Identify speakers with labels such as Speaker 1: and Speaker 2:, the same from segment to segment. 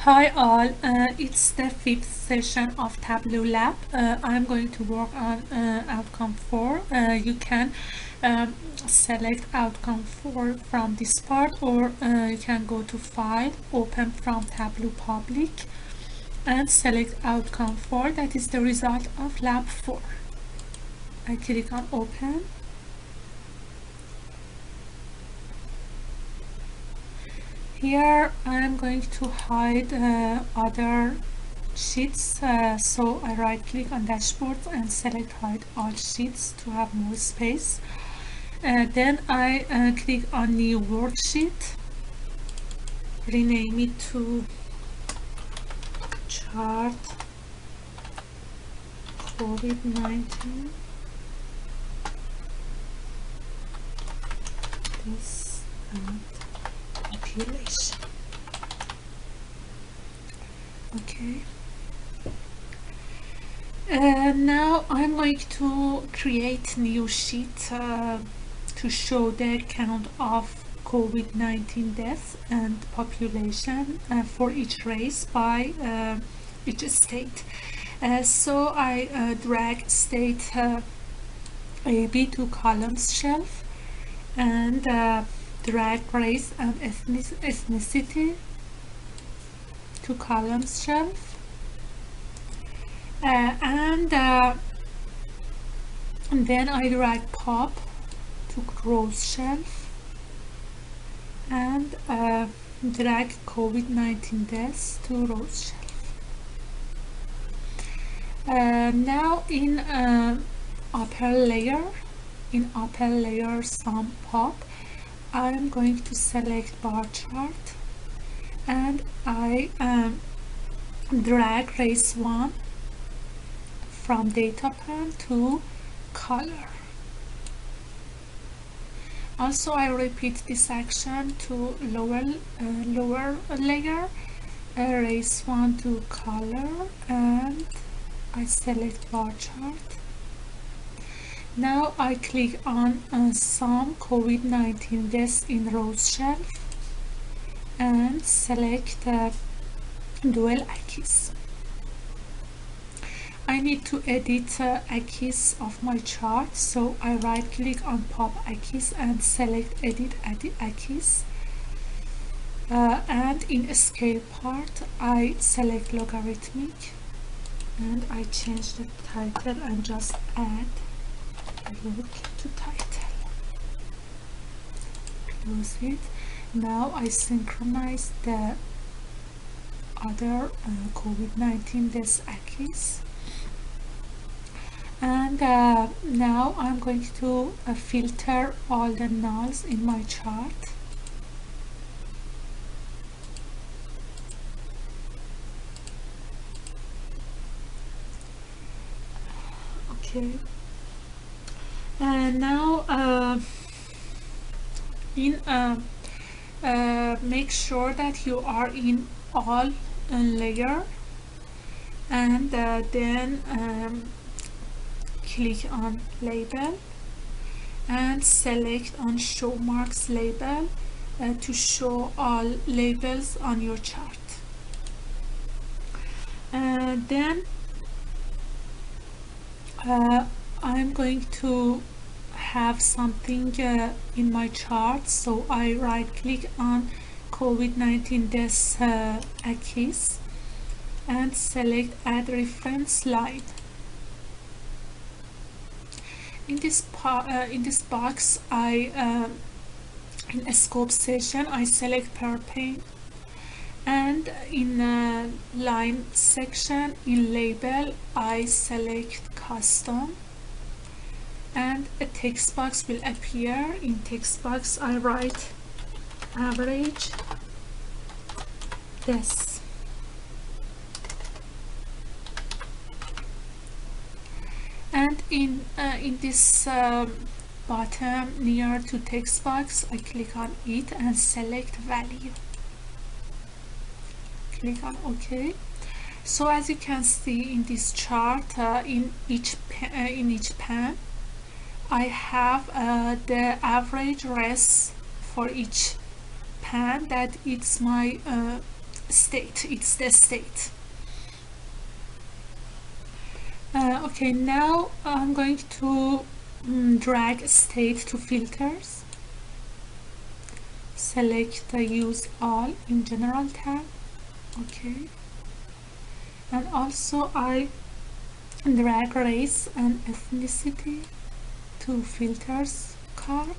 Speaker 1: Hi all, it's the fifth session of Tableau Lab. I'm going to work on outcome 4. You can select outcome 4 from this part, or you can go to File, Open from Tableau Public, and select outcome 4, that is the result of Lab 4. I click on Open. Here I am going to hide other sheets, so I right click on dashboard and select hide all sheets to have more space. Then I click on new worksheet, rename it to chart COVID-19 this and population. Okay. Now I'm going to create new sheet to show the count of COVID-19 deaths and population for each race by each state. So I drag state AB to columns shelf and drag race and ethnicity to columns shelf, and then I drag pop to rows shelf and drag COVID-19 deaths to rows shelf. Now in upper layer sum pop, I am going to select bar chart and I drag race 1 from data pane to color. Also I repeat this action to lower layer, race 1 to color, and I select bar chart. Now I click on sum COVID-19 deaths in rows shelf and select dual axis. I need to edit axis of my chart, so I right click on pop axis and select edit axis, and in scale part I select logarithmic and I change the title and just add look to title. Close it. Now I synchronize the other COVID-19 death axis, and now I'm going to filter all the nulls in my chart. Okay, and now make sure that you are in all layer, and then click on label and select on show marks label to show all labels on your chart. Then I'm going to have something in my chart, so I right click on COVID-19 deaths axis and select add reference line. In this box, I in a scope session I select per pane, and in line section in label I select custom, and a text box will appear. In text box I write average deaths, and in this bottom near to text box I click on it and select value. Click on OK. So as you can see in this chart, in each pane I have the average res for each pane, that it's my state. It's the state. Okay, now I'm going to drag state to filters. Select the use all in general tab. Okay, and also I drag race and ethnicity to filters card.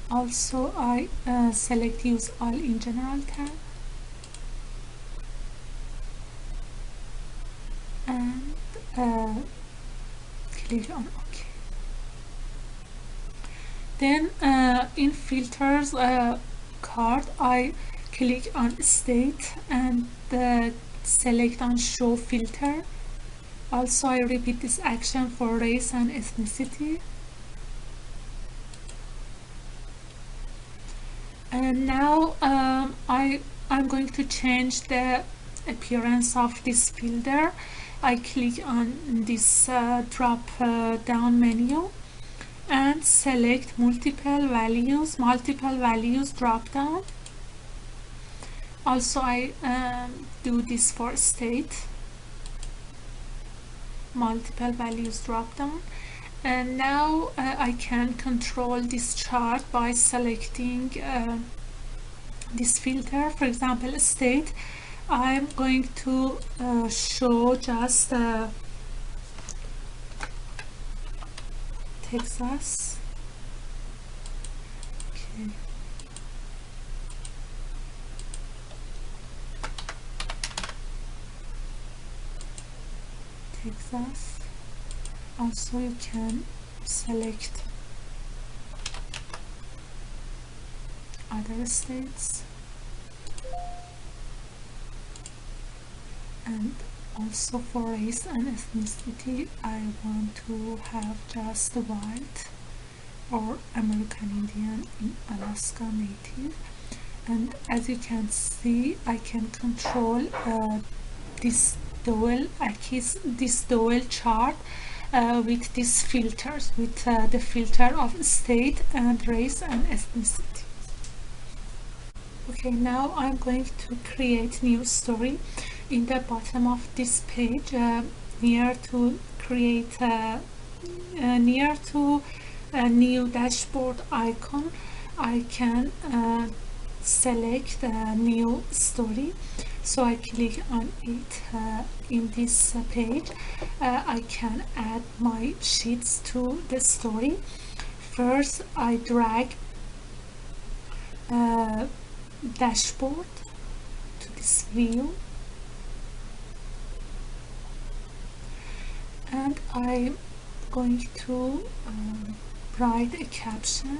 Speaker 1: Also I select use all in general tab and click on OK. Then in filters card I click on state and select on show filter. Also I repeat this action for race and ethnicity. And now I'm going to change the appearance of this filter. I click on this drop down menu and select multiple values drop down. Also I do this for state, multiple values drop down. And now I can control this chart by selecting this filter. For example, state, I'm going to show just Texas. Okay. Texas. Also you can select other states, and also for race and ethnicity I want to have just white or American Indian in Alaska Native. And as you can see, I can control this dual axis, this dual chart with these filters, with the filter of state and race and ethnicity. Okay, now I'm going to create new story. In the bottom of this page, near to create near to a new dashboard icon, I can select a new story. So I click on it in this page. I can add my sheets to the story. First I drag dashboard to this view, and I'm going to write a caption.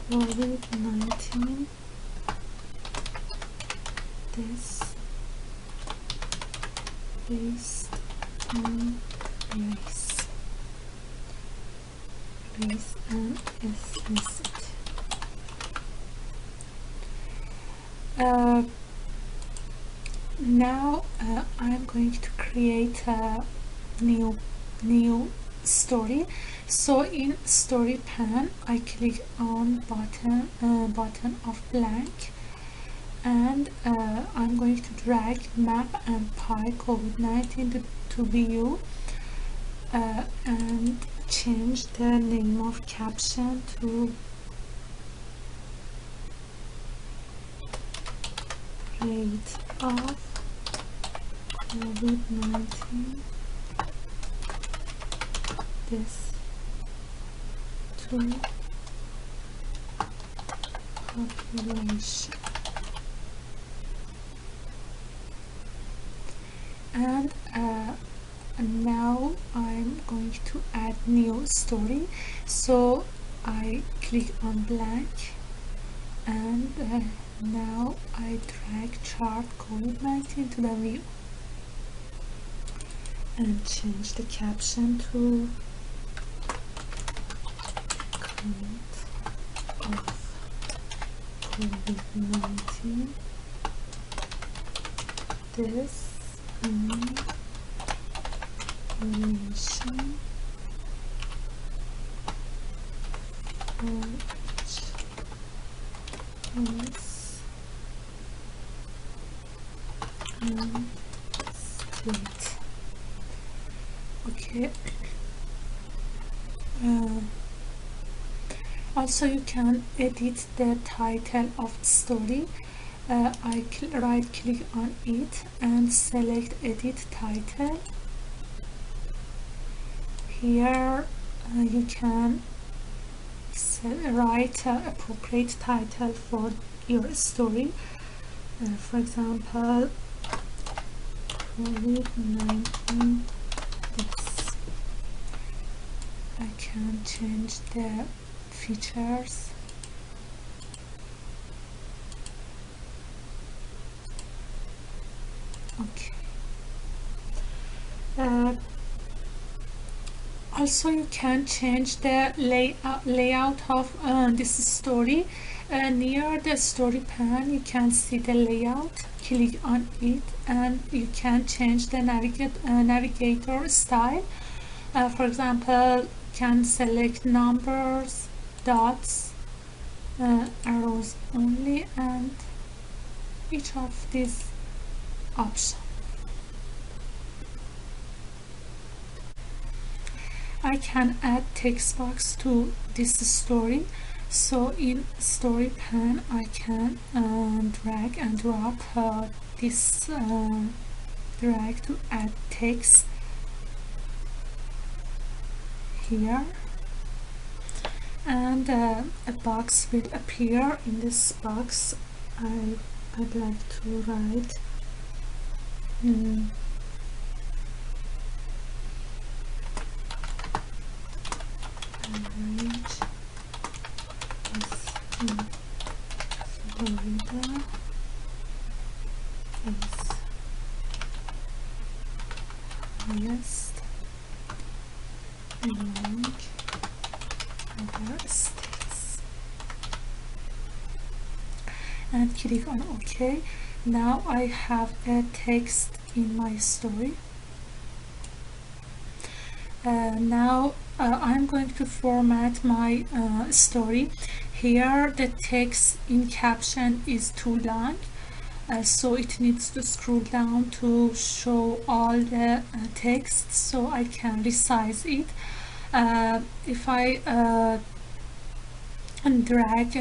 Speaker 1: COVID-19, this based on race and ethnicity. Now I'm going to create a new story. So in story pane I click on button of blank, and I'm going to drag map and pie COVID-19 to view and change the name of caption to rate of COVID-19 this to population. And now I'm going to add new story. So I click on blank, and now I drag chart COVID-19 to the view and change the caption to count of COVID-19 this in relation for choose state. Okay. Also you can edit the title of the story. I right click on it and select edit title. Here you can write appropriate title for your story. For example, COVID-19. I can change the features. Okay. Also you can change the layout of this story. Near the story pane you can see the layout. Click on it and you can change the navigator style. For example, can select numbers, dots, arrows only, and each of these options. I can add text box to this story. So in story pane I can drag and drop this drag to add text here, and a box will appear. In this box I'd like to write arrange is in Florida is highest among other states, and click on OK. Now I have a text in my story. Now I'm going to format my story. Here the text in caption is too long, so it needs to scroll down to show all the text, so I can resize it. If I drag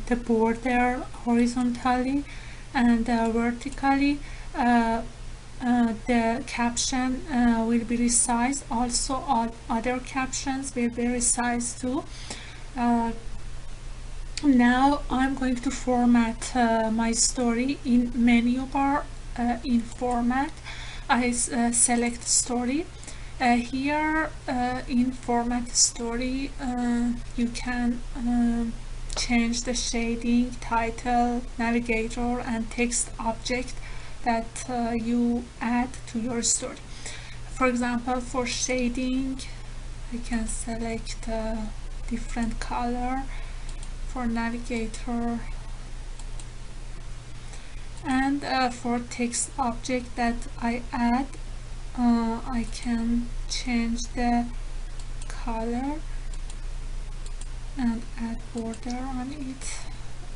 Speaker 1: the border horizontally and vertically, the caption will be resized. Also all other captions will be resized too. Now I'm going to format my story in menu bar. In format I select story. Here in format story you can change the shading, title, navigator and text object that you add to your story. For example, for shading I can select a different color. For navigator, and for text object that I add, I can change the color and add border on it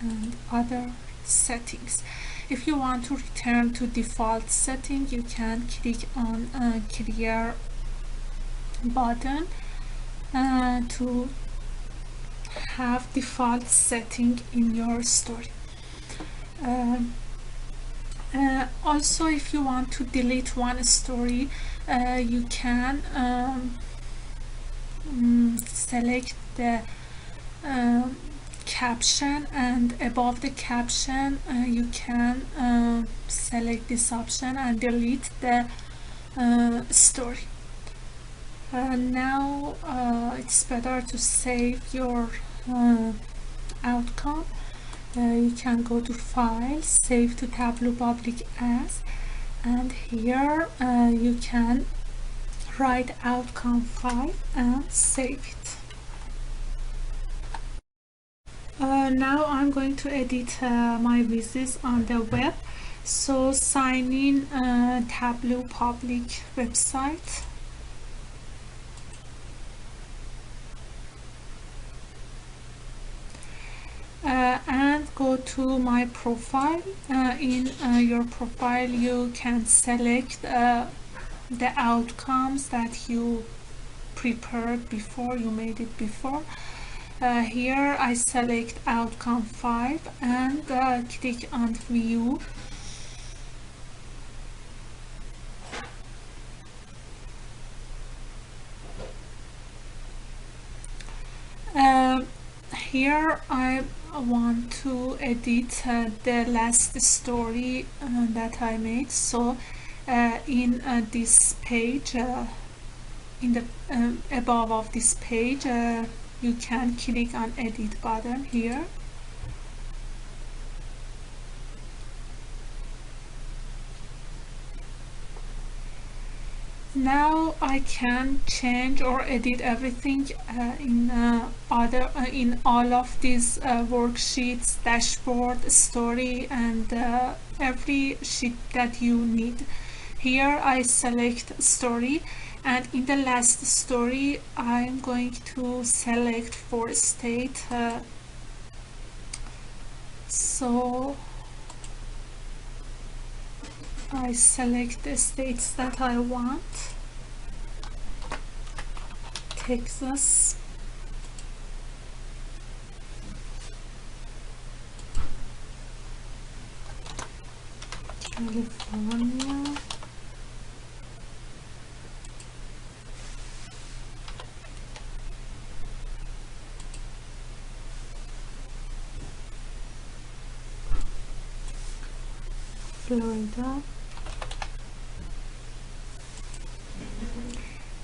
Speaker 1: and other settings. If you want to return to default setting, you can click on clear button to have default setting in your story. Also, if you want to delete one story, you can select the caption, and above the caption you can select this option and delete the story. Now it's better to save your outcome. You can go to File, Save to Tableau Public As, and here you can write outcome 5 and save it. Now I'm going to edit my Vizzes on the web. So sign in Tableau public website. And go to my profile. In your profile you can select the outcomes that you prepared before, you made it before. Here I select outcome 5 and click on view. Here I want to edit the last story that I made. So in this page, in the above of this page, you can click on edit button here. Now I can change or edit everything in all of these worksheets, dashboard, story, and every sheet that you need. Here I select story, and in the last story I'm going to select for state. So I select the states that I want. Texas, California, Florida,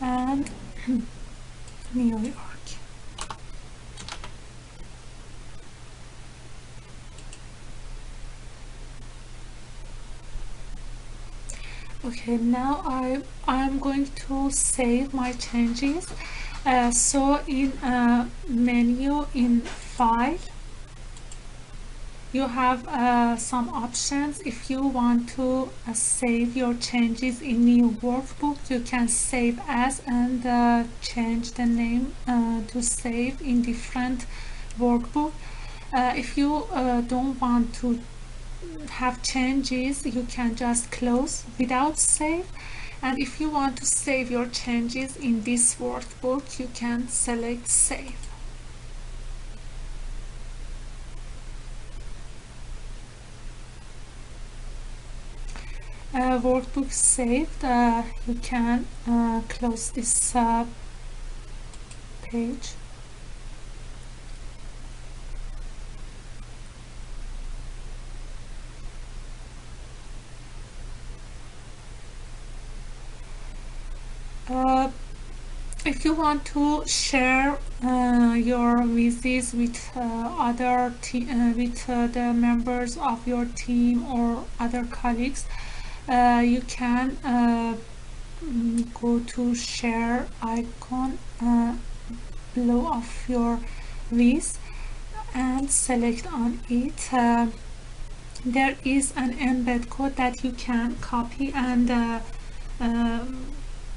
Speaker 1: and New York. Okay, now I'm going to save my changes. So in menu in file you have some options. If you want to save your changes in new workbook, you can save as and change the name to save in different workbook. If you don't want to have changes, you can just close without save. And if you want to save your changes in this workbook, you can select save. Workbook saved. You can close this page. If you want to share your Vizzes with the members of your team or other colleagues, you can go to share icon below of your Viz and select on it. There is an embed code that you can copy and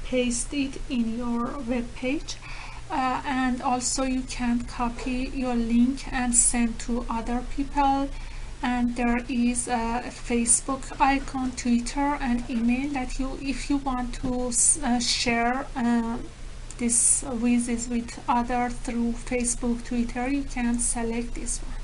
Speaker 1: paste it in your web page, and also you can copy your link and send to other people. And there is a Facebook icon, Twitter, and email that if you want to share this Vizzes with others through Facebook, Twitter, you can select this one.